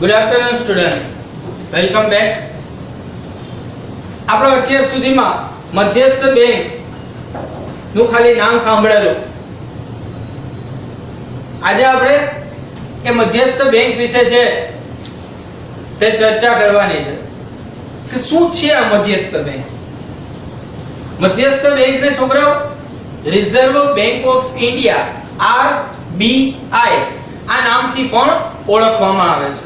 Good afternoon students, welcome back. આપણે અત્યાર સુધીમાં મધ્યસ્થ બેંક નું ખાલી નામ સાંભળેલું. આજે આપણે એ મધ્યસ્થ બેંક વિશે છે તે ચર્ચા કરવાની છે કે શું છે આ મધ્યસ્થ બેંક. મધ્યસ્થ બેંક ને છોકરાઓ reserve bank of India RBI આ નામથી પણ ઓળખવામાં આવે છે.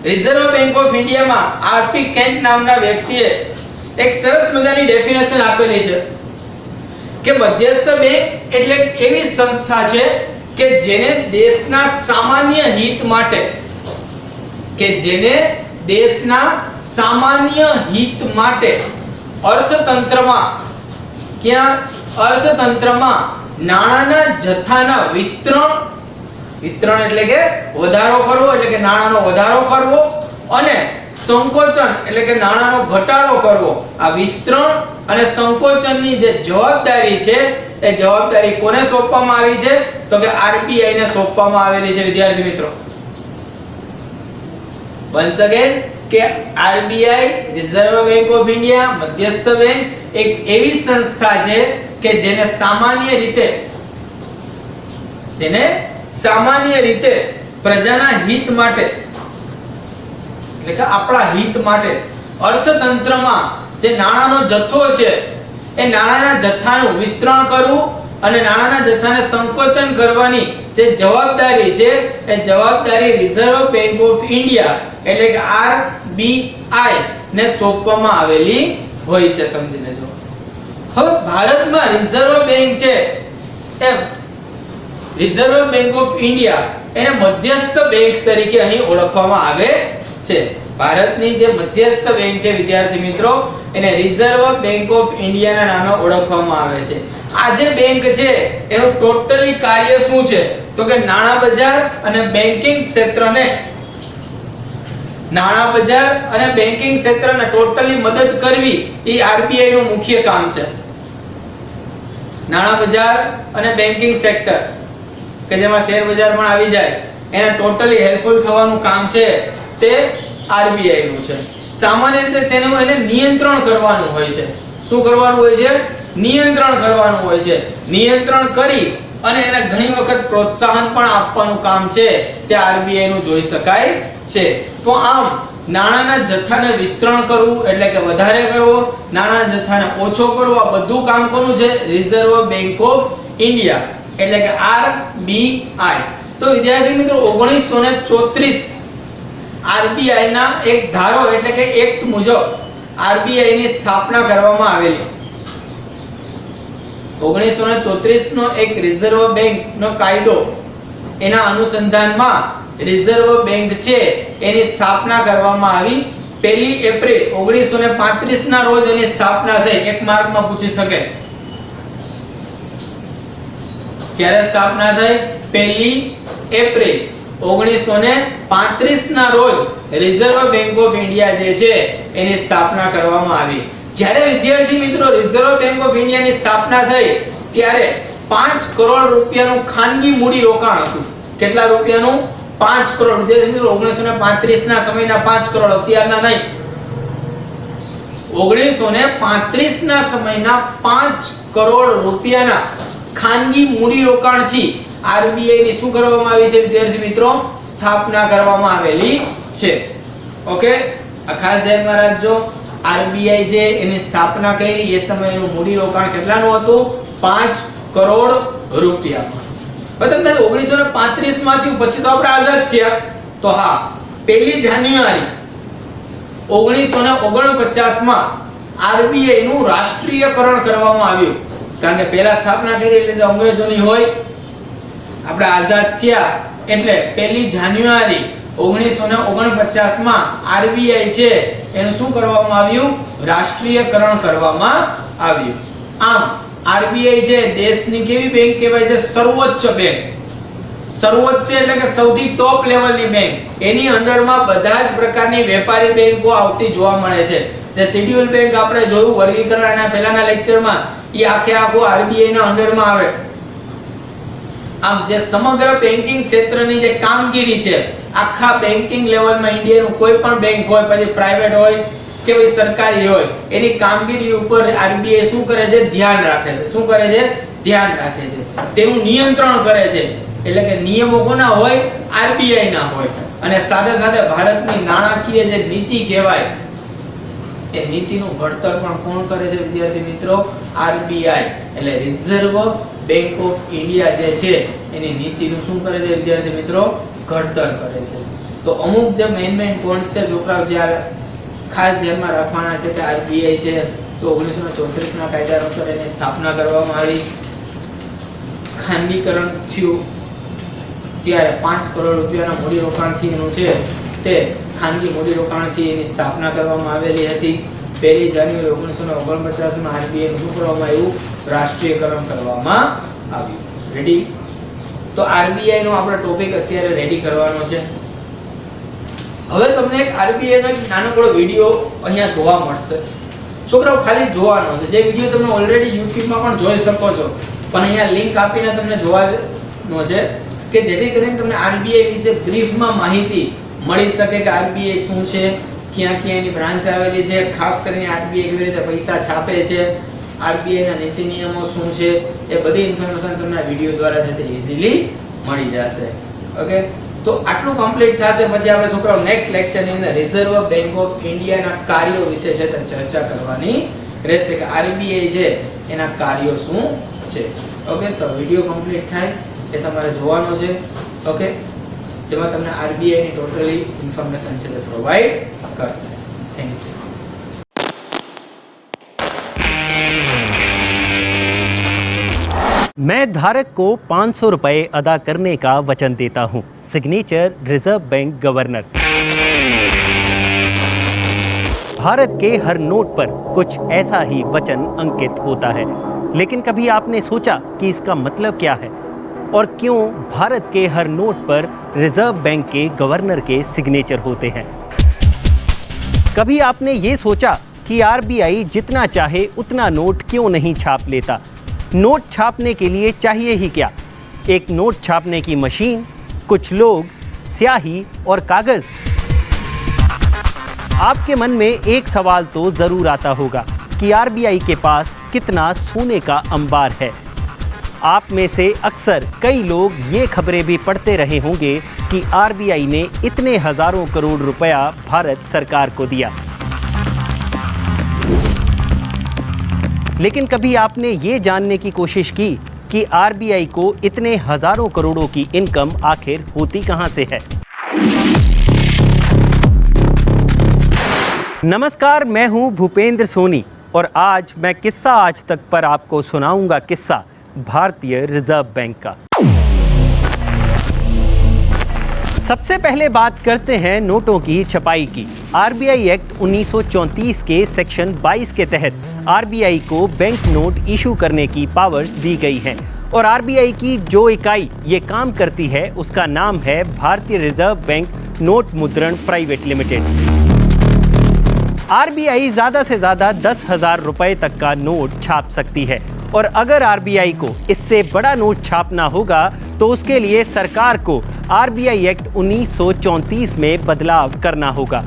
રિઝર્વ બેંક ઓફ ઇન્ડિયામાં આરપી કેન્ટ નામના વ્યક્તિએ એક સરસ મજાની ડેફિનેશન આપેલી છે કે મધ્યસ્થ બેંક એટલે એવી સંસ્થા છે કે જેને દેશના સામાન્ય હિત માટે અર્થતંત્રમાં નાણાંના જથ્થાના વિસ્તરણ એટલે કે વધારો કરવો, એટલે કે નાણાંનો વધારો કરવો, અને સંકોચન એટલે કે નાણાંનો ઘટાડો કરવો. આ વિસ્તરણ અને સંકોચનની જે જવાબદારી છે એ જવાબદારી કોને સોંપવામાં આવી છે? તો કે આરબીઆઈ ને સોંપવામાં આવેલી છે. વિદ્યાર્થી મિત્રો, once again કે RBI reserve bank of India મધ્યસ્થ બેંક એક એવી સંસ્થા છે કે જેને સામાન્ય રીતે પ્રજાના હિત માટે એટલે કે આપણા હિત માટે અર્થતંત્રમાં જે નાણાંનો જથ્થો છે એ નાણાંના જથ્થાનું વિસ્તરણ કરવું અને નાણાંના જથ્થાને સંકોચન કરવાની જે જવાબદારી છે એ જવાબદારી રિઝર્વ બેંક ઓફ ઇન્ડિયા એટલે કે આરબીઆઈ ને સોંપવામાં આવેલી હોય છે. સમજી લેજો. હવે ભારતમાં રિઝર્વ બેંક છે એ રિઝર્વ બેંક ઓફ ઇન્ડિયા એને મધ્યસ્થ બેંક તરીકે અહીં ઓળખવામાં આવે છે. ભારતની જે મધ્યસ્થ બેંક છે વિદ્યાર્થી મિત્રો એને રિઝર્વ બેંક ઓફ ઇન્ડિયાના નામે ઓળખવામાં આવે છે. આ જે બેંક છે એનું ટોટલી કાર્ય શું છે? તો કે નાણાં બજાર અને બેન્કિંગ ક્ષેત્રને ટોટલી મદદ કરવી એ આરબીઆઈ નું મુખ્ય કામ છે. નાણાં બજાર અને બેન્કિંગ સેક્ટર કે જેમાં શેર બજાર પણ આવી જાય એને ટોટલી હેલ્પફુલ થવાનું કામ છે તે આરબીઆઈ નું છે. સામાન્ય રીતે એને નિયંત્રણ કરવાનું હોય છે. શું કરવાનું હોય છે? નિયંત્રણ કરવાનું હોય છે. નિયંત્રણ કરી અને એને ઘણી વખત પ્રોત્સાહન પણ આપવાનું કામ છે તે આરબીઆઈ નું જોઈ શકાય છે. તો આમ નાણાંના જથ્થાને વિસ્તરણ કરવું એટલે કે વધારે કરવો, નાણાંના જથ્થાને ઓછો કરવો, આ બધું કામ કોનું છે? રિઝર્વ બેંક ઓફ ઇન્ડિયા એટલે કે આરબીઆઈ. તો વિદ્યાર્થી મિત્રો 1934 આરબીઆઈ ના એક ધારો એટલે કે એક્ટ મુજબ આરબીઆઈ ની સ્થાપના કરવામાં આવેલી. 1934 નો એક રિઝર્વ બેંક નો કાયદો એના અનુસંધાનમાં રિઝર્વ બેંક છે એની સ્થાપના કરવામાં આવી. 1 એપ્રિલ 1935 ના રોજ એની સ્થાપના થઈ. એક માર્કમાં પૂછી શકે ક્યારે સ્થાપના થઈ? 1 એપ્રિલ 1935 ના રોજ રિઝર્વ બેંક ઓફ ઇન્ડિયા જે છે એની સ્થાપના કરવામાં આવી. જ્યારે વિદ્યાર્થી મિત્રો રિઝર્વ બેંક ઓફ ઇન્ડિયાની સ્થાપના થઈ ત્યારે 5 કરોડ રૂપિયાનું ખાનગી મૂડી રોકાણ હતું. કેટલા રૂપિયાનું? 5 કરોડ. વિદ્યાર્થી મિત્રો 1935 ના સમયના 5 કરોડ, અત્યારના નહીં. 1935 ના સમયના 5 કરોડ રૂપિયાના ખાનગી મૂડી રોકાણથી આરબીઆઈ ની શું કરવામાં આવી છે વિદ્યાર્થી મિત્રો? સ્થાપના કરવામાં આવેલી છે. ઓકે, આ ખાસ ધ્યાનમાં રાખજો. આરબીઆઈ છે એની સ્થાપના કરી એ સમયનું મૂડી રોકાણ કેટલાનું હતું? 5 કરોડ રૂપિયામાં. હવે તમને 1935 માંથી પછી તો આપણે આઝાદ થયા. તો હા, 1 જાન્યુઆરી 1949 માં આરબીઆઈ નું રાષ્ટ્રીયકરણ કરવામાં આવ્યું. કારણ કે પહેલા સ્થાપના કરી એટલે અંગ્રેજોની હોય. આપણે આઝાદ થયા એટલે 1 જાન્યુઆરી 1949 માં આરબીઆઈ છે એનું શું કરવામાં આવ્યું? રાષ્ટ્રીયકરણ કરવામાં આવ્યું. આમ આરબીઆઈ છે દેશની કેવી બેંક કહેવાય છે? સર્વોચ્ચ બેંક. સર્વોચ્ચ એટલે કે સૌથી ટોપ લેવલની બેંક. એની અંડરમાં બધા જ પ્રકારની વેપારી બેંકો આવતી જોવા મળે છે. જે શેડ્યુલ બેંક આપણે જોયું વર્ગીકરણ અને પહેલાના લેક્ચરમાં, એ આખું આરબીઆઈ ના અંડરમાં આવે. આમ જે સમગ્ર બેન્કિંગ ક્ષેત્રની જે કામગીરી છે આખા બેન્કિંગ લેવલમાં ઇન્ડિયાનું કોઈ પણ બેંક હોય, પછી પ્રાઇવેટ હોય કે પછી સરકારી હોય, એની કામગીરી ઉપર આરબીઆઈ શું કરે છે? ધ્યાન રાખે છે. શું કરે છે? ધ્યાન રાખે છે. તેનું નિયંત્રણ કરે છે. એટલે કે નિયમો કોના હોય? આરબીઆઈ ના હોય. અને સાથે સાથે ભારતની નાણાકીય જે નીતિ કહેવાય, એ નીતિનું ઘડતર પણ કોણ કરે છે વિદ્યાર્થી મિત્રો? આરબીઆઈ. એટલે રિઝર્વ બેંક ઓફ ઇન્ડિયા જે છે એની નીતિનું શું કરે છે વિદ્યાર્થી મિત્રો? ઘડતર કરે છે. તો અમુક જે મેઇન પોઈન્ટ છે છોકરાઓ જે ખાસ ધ્યાનમાં રાખવાના છે કે આરબીઆઈ છે તો 1934 ના કાયદા અનુસાર એની સ્થાપના કરવામાં આવી. ખાનગીકરણ થયું ત્યારે 5 કરોડ રૂપિયાના મૂડીરોકાણથી એનું છે તે ખાનગી મૂડીરોકાણથી એની સ્થાપના કરવામાં આવેલી હતી. 1 જાન્યુઆરી 1949 માં આરબીઆઈ નું શું કરવામાં આવ્યું? રાષ્ટ્રીયકરણ કરવામાં આવ્યું. રેડી? તો આરબીઆઈ નો આપણો ટોપિક અત્યારે રેડી કરવાનો છે. હવે તમને એક આરબીઆઈ નો એક નાનકડો વિડિયો અહીંયા જોવા મળશે. છોકરાઓ ખાલી જોવાનો છે. જે વિડિયો તમે ઓલરેડી YouTube માં પણ જોઈ શકો છો, પણ અહીંયા લિંક આપીને તમને જોવાનો છે કે જેથી કરીને તમને આરબીઆઈ વિશે બ્રીફમાં માહિતી મળી શકે કે આરબીઆઈ શું છે, ક્યાં ક્યાં એની બ્રાન્ચ આવેલી છે, ખાસ કરીને આરબીઆઈ કેવી રીતે પૈસા છાપે છે, આરબીઆઈ ના નીતિ નિયમો શું છે, એ બધી ઇન્ફોર્મેશન તમને આ વિડિયો દ્વારા છે તે ઈઝીલી મળી જશે. ઓકે, તો આટલું કમ્પ્લીટ થશે પછી આપણે છોકરાઓ નેક્સ્ટ લેક્ચર ની અંદર રિઝર્વ બેંક ઓફ ઇન્ડિયા ના કાર્યો વિશે છે તે ચર્ચા કરવાની રહેશે કે આરબીઆઈ છે એના કાર્યો શું છે. ઓકે, તો વિડિયો કમ્પ્લીટ થાય એ તમારે જોવાનો છે. ઓકે, જેમાં તમને આરબીઆઈ ની ટોટલી ઇન્ફોર્મેશન છે તે પ્રોવાઈડ કરશે. Thank you. मैं धारक को 500 रुपए अदा करने का वचन देता हूं. Signature reserve bank governor. Bharat के हर नोट पर कुछ ऐसा ही वचन अंकित होता है, लेकिन कभी आपने सोचा कि इसका मतलब क्या है और क्यों भारत के हर नोट पर रिजर्व बैंक के गवर्नर के सिग्नेचर होते हैं? कभी आपने ये सोचा कि आरबीआई जितना चाहे उतना नोट क्यों नहीं छाप लेता? नोट छापने के लिए चाहिए ही क्या? एक नोट छापने की मशीन, कुछ लोग, स्याही और कागज. आपके मन में एक सवाल तो जरूर आता होगा कि आरबीआई के पास कितना सोने का अंबार है. आप में से अक्सर कई लोग ये खबरें भी पढ़ते रहे होंगे कि आरबीआई ने इतने हजारों करोड़ रुपया भारत सरकार को दिया. लेकिन कभी आपने ये जानने की कोशिश की कि आरबीआई को इतने हजारों करोड़ों की इनकम आखिर होती कहां से है? नमस्कार, मैं हूं भूपेंद्र सोनी और आज मैं किस्सा आज तक पर आपको सुनाऊंगा किस्सा भारतीय रिजर्व बैंक का. सबसे पहले बात करते हैं नोटों की छपाई की. आरबीआई एक्ट 1934 के सेक्शन 22 के तहत आरबीआई को बैंक नोट इशू करने की पावर्स दी गई हैं और आरबीआई की जो इकाई ये काम करती है उसका नाम है भारतीय रिजर्व बैंक नोट मुद्रण प्राइवेट लिमिटेड. आरबीआई ज़्यादा से ज़्यादा 10,000 रुपए तक का नोट छाप सकती है और अगर आरबीआई को इससे बड़ा नोट छापना होगा तो उसके लिए सरकार को आरबीआई एक्ट 1934 में बदलाव करना होगा.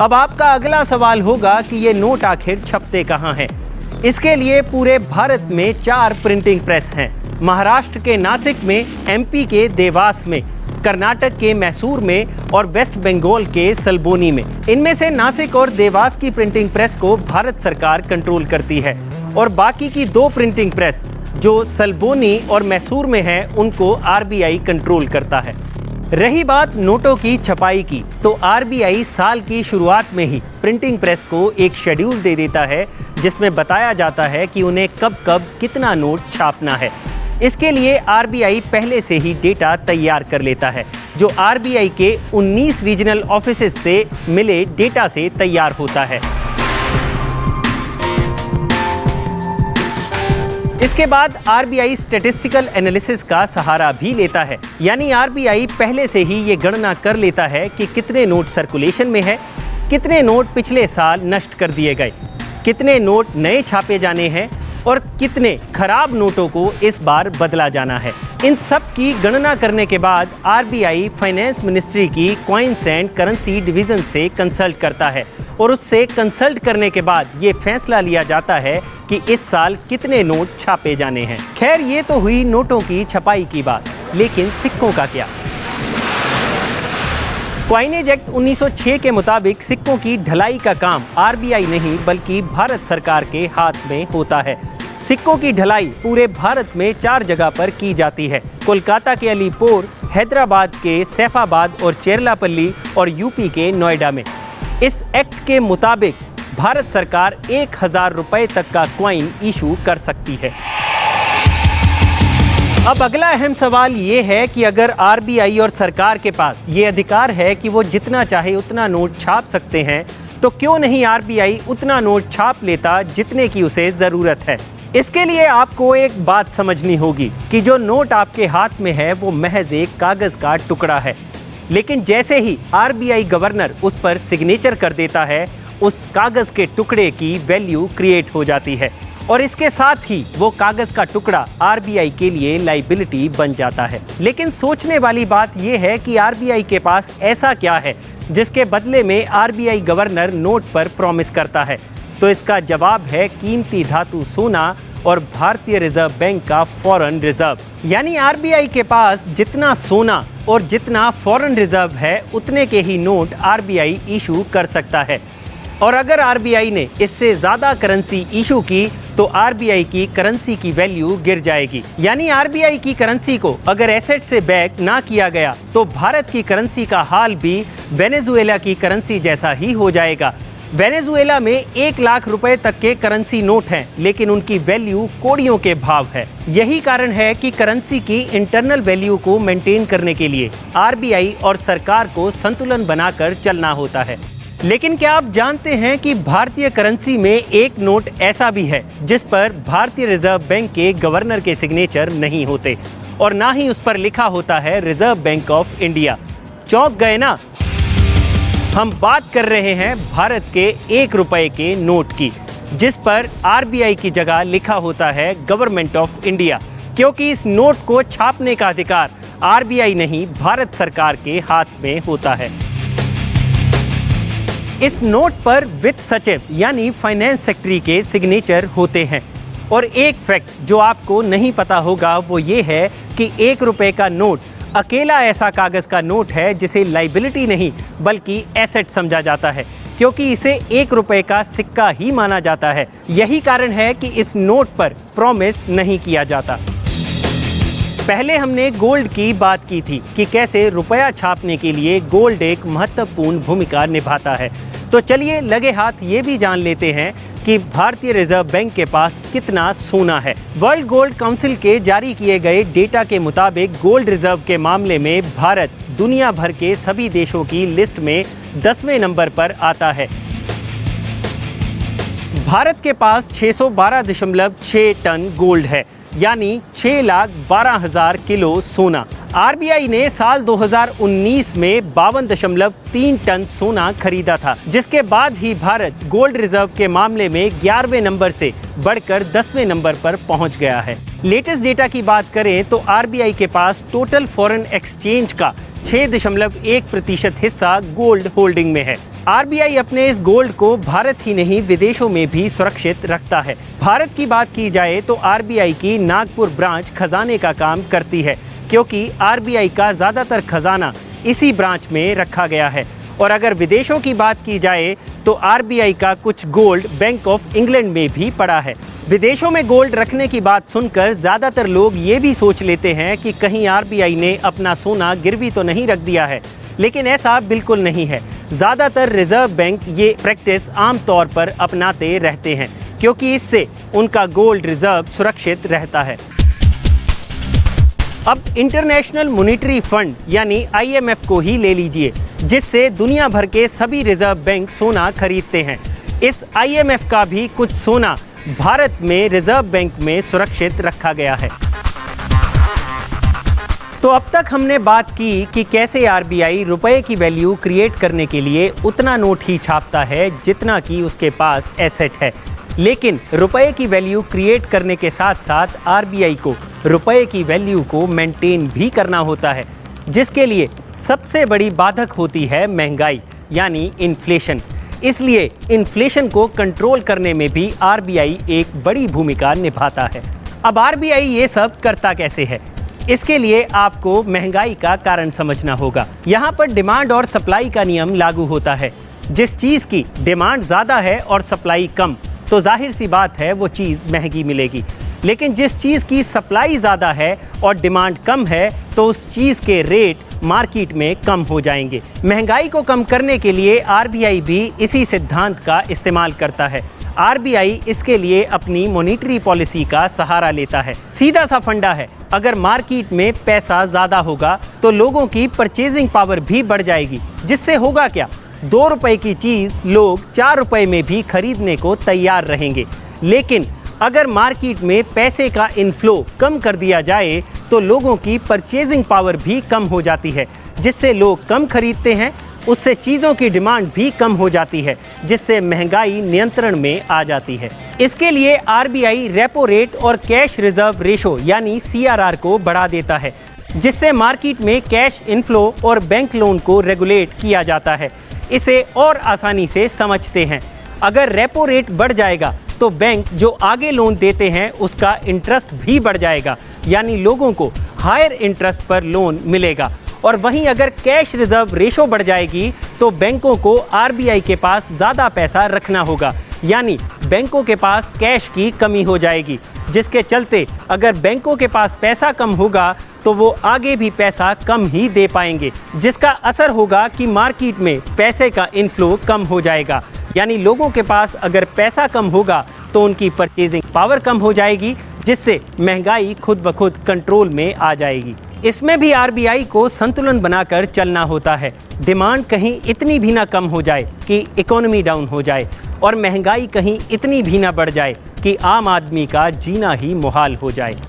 अब आपका अगला सवाल होगा कि ये नोट आखिर छपते कहाँ हैं? इसके लिए पूरे भारत में 4 प्रिंटिंग प्रेस हैं. महाराष्ट्र के नासिक में, एमपी के देवास में, कर्नाटक के मैसूर में और वेस्ट बंगाल के सल्बोनी में. इनमें से नासिक और देवास की प्रिंटिंग प्रेस को भारत सरकार कंट्रोल करती है और बाकी की 2 प्रिंटिंग प्रेस जो सल्बोनी और मैसूर में हैं उनको आरबीआई कंट्रोल करता है. रही बात नोटों की छपाई की, तो आरबीआई साल की शुरुआत में ही प्रिंटिंग प्रेस को एक शेड्यूल दे देता है जिसमें बताया जाता है कि उन्हें कब कब कितना नोट छापना है. इसके लिए आरबीआई पहले से ही डेटा तैयार कर लेता है जो आरबीआई के 19 रीजनल ऑफिसेज से मिले डेटा से तैयार होता है. इसके बाद आरबीआई स्टैटिस्टिकल एनालिसिस का सहारा भी लेता है, यानी आरबीआई पहले से ही ये गणना कर लेता है कि कितने नोट सर्कुलेशन में है, कितने नोट पिछले साल नष्ट कर दिए गए, कितने नोट नए छापे जाने हैं और कितने खराब नोटों को इस बार बदला जाना है। इन सब की गणना करने के बाद आरबीआई फाइनेंस मिनिस्ट्री की कॉइन्स एंड करेंसी डिवीजन से कंसल्ट करता है और उससे कंसल्ट करने के बाद ये फैसला लिया जाता है कि इस साल कितने नोट छापे जाने हैं। खैर, ये तो हुई नोटों की छपाई की बात, लेकिन सिक्कों का क्या? कॉइनेज एक्ट 1906 के मुताबिक सिक्कों की ढलाई का काम आरबीआई नहीं बल्कि भारत सरकार के हाथ में होता है। सिक्कों की ढलाई पूरे भारत में 4 जगह पर की जाती है। कोलकाता के अलीपुर, हैदराबाद के सैफाबाद और चेरलापल्ली और यूपी के नोएडा में। इस एक्ट के मुताबिक भारत सरकार 1000 रुपए तक का कॉइन इशू कर सकती है। अब अगला अहम सवाल ये है कि अगर आरबीआई और सरकार के पास ये अधिकार है कि वो जितना चाहे उतना नोट छाप सकते हैं, तो क्यों नहीं आरबीआई उतना नोट छाप लेता जितने की उसे ज़रूरत है? इसके लिए आपको एक बात समझनी होगी कि जो नोट आपके हाथ में है वो महज एक कागज़ का टुकड़ा है, लेकिन जैसे ही आरबीआई गवर्नर उस पर सिग्नेचर कर देता है, उस कागज़ के टुकड़े की वैल्यू क्रिएट हो जाती है और इसके साथ ही वो कागज का टुकड़ा आरबीआई के लिए लाइबिलिटी बन जाता है। लेकिन सोचने वाली बात यह है कि आरबीआई के पास ऐसा क्या है जिसके बदले में आरबीआई गवर्नर नोट पर प्रॉमिस करता है? तो इसका जवाब है कीमती धातु सोना और भारतीय रिजर्व बैंक का फॉरेन रिजर्व। यानी आरबीआई के पास जितना सोना और जितना फॉरेन रिजर्व है उतने के ही नोट आरबीआई इशू कर सकता है। और अगर आरबीआई ने इससे ज़्यादा करेंसी इशू की तो आरबीआई की करेंसी की वैल्यू गिर जाएगी। यानी आरबीआई की करेंसी को अगर एसेट से बैक ना किया गया तो भारत की करेंसी का हाल भी वेनेजुएला की करेंसी जैसा ही हो जाएगा। वेनेजुएला में 1 लाख रुपए तक के करेंसी नोट हैं, लेकिन उनकी वैल्यू कोड़ियों के भाव है। यही कारण है कि करेंसी की इंटरनल वैल्यू को मेंटेन करने के लिए आरबीआई और सरकार को संतुलन बनाकर चलना होता है। लेकिन क्या आप जानते हैं कि भारतीय करेंसी में एक नोट ऐसा भी है जिस पर भारतीय रिजर्व बैंक के गवर्नर के सिग्नेचर नहीं होते और ना ही उस पर लिखा होता है रिजर्व बैंक ऑफ इंडिया? चौंक गए ना? हम बात कर रहे हैं भारत के 1 रुपए के नोट की, जिस पर आरबीआई की जगह लिखा होता है गवर्नमेंट ऑफ इंडिया, क्योंकि इस नोट को छापने का अधिकार आरबीआई नहीं भारत सरकार के हाथ में होता है। इस नोट पर वित्त सचिव यानी फाइनेंस सेक्रेटरी के सिग्नेचर होते हैं। और एक फैक्ट जो आपको नहीं पता होगा वो ये है कि 1 रुपए का नोट अकेला ऐसा कागज का नोट है जिसे लाइबिलिटी नहीं बल्कि एसेट समझा जाता है, क्योंकि इसे 1 रुपए का सिक्का ही माना जाता है। यही कारण है कि इस नोट पर प्रॉमिस नहीं किया जाता। पहले हमने गोल्ड की बात की थी कि कैसे रुपया छापने के लिए गोल्ड एक महत्वपूर्ण भूमिका निभाता है। तो चलिए लगे हाथ ये भी जान लेते हैं कि भारतीय रिजर्व बैंक के पास कितना सोना है। वर्ल्ड गोल्ड काउंसिल के जारी किए गए डेटा के मुताबिक गोल्ड रिजर्व के मामले में भारत दुनिया भर के सभी देशों की लिस्ट में 10वें नंबर पर आता है। भारत के पास 612.6 टन गोल्ड है, यानी 6,12,000 किलो सोना। आरबीआई ने साल 2019 में 52.3 टन सोना खरीदा था, जिसके बाद ही भारत गोल्ड रिजर्व के मामले में 11वें नंबर से बढ़कर 10वें नंबर पर पहुंच गया है। लेटेस्ट डेटा की बात करें तो आरबीआई के पास टोटल फॉरेन एक्सचेंज का 6.1% हिस्सा गोल्ड होल्डिंग में है। आरबीआई अपने इस गोल्ड को भारत ही नहीं विदेशों में भी सुरक्षित रखता है। भारत की बात की जाए तो आरबीआई की नागपुर ब्रांच खजाने का काम करती है, क्योंकि आरबीआई का ज़्यादातर खजाना इसी ब्रांच में रखा गया है। और अगर विदेशों की बात की जाए तो आरबीआई का कुछ गोल्ड बैंक ऑफ इंग्लैंड में भी पड़ा है। विदेशों में गोल्ड रखने की बात सुनकर ज़्यादातर लोग ये भी सोच लेते हैं कि कहीं आरबीआई ने अपना सोना गिरवी तो नहीं रख दिया है, लेकिन ऐसा बिल्कुल नहीं है। ज़्यादातर रिजर्व बैंक ये प्रैक्टिस आमतौर पर अपनाते रहते हैं, क्योंकि इससे उनका गोल्ड रिजर्व सुरक्षित रहता है। अब इंटरनेशनल मॉनेटरी फंड यानी आईएमएफ को ही ले लीजिए, जिससे दुनिया भर के सभी रिजर्व बैंक सोना खरीदते हैं। इस आईएमएफ का भी कुछ सोना भारत में रिजर्व बैंक में सुरक्षित रखा गया है। तो अब तक हमने बात की कि कैसे आरबीआई रुपए की वैल्यू क्रिएट करने के लिए उतना नोट ही छापता है जितना कि उसके पास एसेट है। लेकिन रुपए की वैल्यू क्रिएट करने के साथ साथ आरबीआई को रुपए की वैल्यू को मेंटेन भी करना होता है, जिसके लिए सबसे बड़ी बाधक होती है महंगाई यानी इन्फ्लेशन। इसलिए इन्फ्लेशन को कंट्रोल करने में भी आरबीआई एक बड़ी भूमिका निभाता है। अब आरबीआई ये सब करता कैसे है? इसके लिए आपको महंगाई का कारण समझना होगा। यहाँ पर डिमांड और सप्लाई का नियम लागू होता है। जिस चीज़ की डिमांड ज़्यादा है और सप्लाई कम, तो जाहिर सी बात है वो चीज़ महंगी मिलेगी। लेकिन जिस चीज़ की सप्लाई ज़्यादा है और डिमांड कम है, तो उस चीज़ के रेट मार्केट में कम हो जाएंगे। महंगाई को कम करने के लिए आरबीआई भी इसी सिद्धांत का इस्तेमाल करता है। आरबीआई इसके लिए अपनी मॉनेटरी पॉलिसी का सहारा लेता है। सीधा सा फंडा है, अगर मार्केट में पैसा ज़्यादा होगा तो लोगों की परचेजिंग पावर भी बढ़ जाएगी, जिससे होगा क्या? 2 रुपए की चीज़ लोग 4 रुपए में भी खरीदने को तैयार रहेंगे। लेकिन अगर मार्केट में पैसे का इनफ्लो कम कर दिया जाए तो लोगों की परचेजिंग पावर भी कम हो जाती है, जिससे लोग कम खरीदते हैं, उससे चीज़ों की डिमांड भी कम हो जाती है, जिससे महंगाई नियंत्रण में आ जाती है। इसके लिए आरबीआई रेपो रेट और कैश रिजर्व रेशो यानी सीआरआर को बढ़ा देता है, जिससे मार्केट में कैश इनफ्लो और बैंक लोन को रेगुलेट किया जाता है। इसे और आसानी से समझते हैं, अगर रेपो रेट बढ़ जाएगा तो बैंक जो आगे लोन देते हैं उसका इंटरेस्ट भी बढ़ जाएगा, यानी लोगों को हायर इंटरेस्ट पर लोन मिलेगा। और वहीं अगर कैश रिजर्व रेशो बढ़ जाएगी तो बैंकों को आरबीआई के पास ज़्यादा पैसा रखना होगा, यानी बैंकों के पास कैश की कमी हो जाएगी, जिसके चलते अगर बैंकों के पास पैसा कम होगा तो वो आगे भी पैसा कम ही दे पाएंगे, जिसका असर होगा कि मार्केट में पैसे का इनफ्लो कम हो जाएगा। यानी लोगों के पास अगर पैसा कम होगा तो उनकी परचेजिंग पावर कम हो जाएगी, जिससे महंगाई खुद ब खुद कंट्रोल में आ जाएगी। इसमें भी आरबीआई को संतुलन बनाकर चलना होता है। डिमांड कहीं इतनी भी ना कम हो जाए कि इकोनॉमी डाउन हो जाए, और महंगाई कहीं इतनी भी ना बढ़ जाए कि आम आदमी का जीना ही मुहाल हो जाए।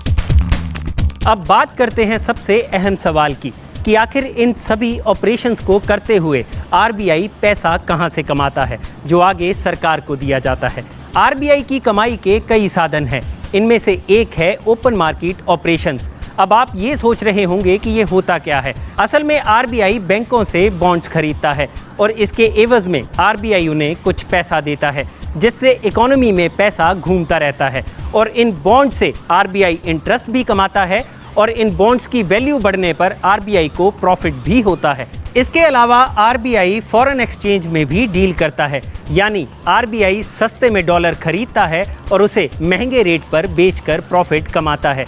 अब बात करते हैं सबसे अहम सवाल की कि आखिर इन सभी ऑपरेशंस को करते हुए आरबीआई पैसा कहां से कमाता है, जो आगे सरकार को दिया जाता है। आरबीआई की कमाई के कई साधन हैं, इनमें से एक है ओपन मार्केट ऑपरेशंस। अब आप ये सोच रहे होंगे कि ये होता क्या है। असल में आरबीआई बैंकों से बॉन्ड्स खरीदता है और इसके एवज में आरबीआई उन्हें कुछ पैसा देता है, जिससे इकोनॉमी में पैसा घूमता रहता है, और इन बॉन्ड से आरबीआई इंटरेस्ट भी कमाता है, और इन बॉन्ड्स की वैल्यू बढ़ने पर आरबीआई को प्रॉफिट भी होता है। इसके अलावा आरबीआई फॉरेन एक्सचेंज में भी डील करता है, यानी आरबीआई सस्ते में डॉलर खरीदता है और उसे महंगे रेट पर बेचकर प्रॉफिट कमाता है।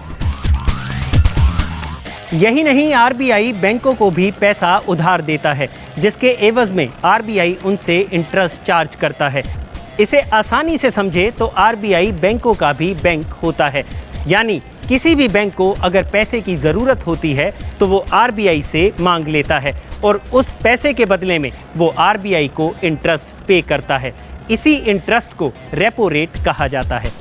यही नहीं, आरबीआई बैंकों को भी पैसा उधार देता है, जिसके एवज में आरबीआई उनसे इंटरेस्ट चार्ज करता है। इसे आसानी से समझे तो आरबीआई बैंकों का भी बैंक होता है, यानी किसी भी बैंक को अगर पैसे की ज़रूरत होती है तो वो आरबीआई से मांग लेता है, और उस पैसे के बदले में वो आरबीआई को इंटरेस्ट पे करता है। इसी इंटरेस्ट को रेपो रेट कहा जाता है।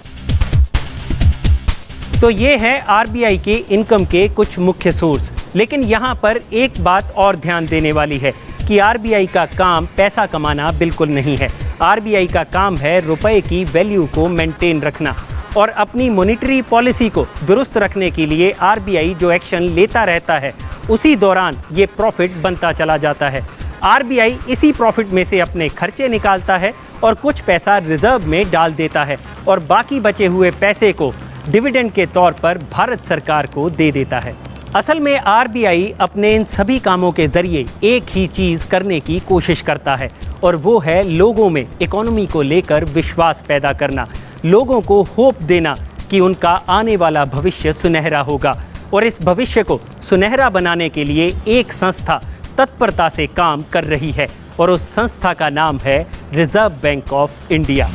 तो ये है आरबीआई के इनकम के कुछ मुख्य सोर्स। लेकिन यहाँ पर एक बात और ध्यान देने वाली है कि आरबीआई का काम पैसा कमाना बिल्कुल नहीं है। आरबीआई का काम है रुपए की वैल्यू को मेंटेन रखना, और अपनी मॉनेटरी पॉलिसी को दुरुस्त रखने के लिए आरबीआई जो एक्शन लेता रहता है, उसी दौरान ये प्रॉफिट बनता चला जाता है। आरबीआई इसी प्रॉफिट में से अपने खर्चे निकालता है और कुछ पैसा रिजर्व में डाल देता है, और बाकी बचे हुए पैसे को डिविडेंड के तौर पर भारत सरकार को दे देता है। असल में आरबीआई अपने इन सभी कामों के जरिए एक ही चीज़ करने की कोशिश करता है, और वो है लोगों में इकोनॉमी को लेकर विश्वास पैदा करना, लोगों को होप देना कि उनका आने वाला भविष्य सुनहरा होगा। और इस भविष्य को सुनहरा बनाने के लिए एक संस्था तत्परता से काम कर रही है, और उस संस्था का नाम है रिजर्व बैंक ऑफ इंडिया।